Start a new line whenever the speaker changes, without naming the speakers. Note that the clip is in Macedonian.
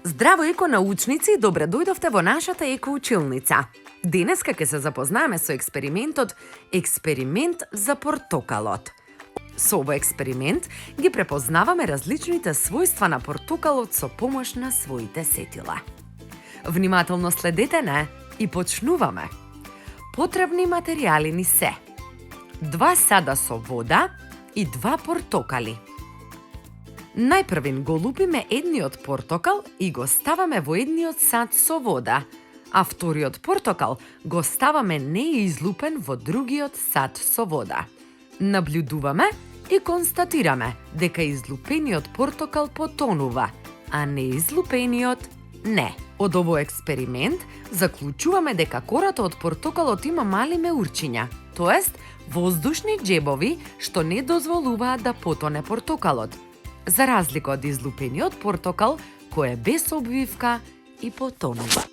Здраво, еко-научници, добре дојдовте во нашата еко-училница. Денеска ќе се запознаеме со експеримент за портокалот. Со овој експеримент ги препознаваме различните својства на портокалот со помош на своите сетила. Внимателно следете не и почнуваме. Потребни материјали ни се 2 сада со вода и 2 портокали. Најпрвин го лупиме едниот портокал и го ставаме во едниот сад со вода, а вториот портокал го ставаме неизлупен во другиот сад со вода. Наблюдуваме и констатираме дека излупениот портокал потонува, а неизлупениот не. Од овој експеримент заклучуваме дека кората од портокалот има мали меурчиња, тоест воздушни џебови што не дозволуваат да потоне портокалот, за разлика од излупениот портокал кој е без обвивка и потонува.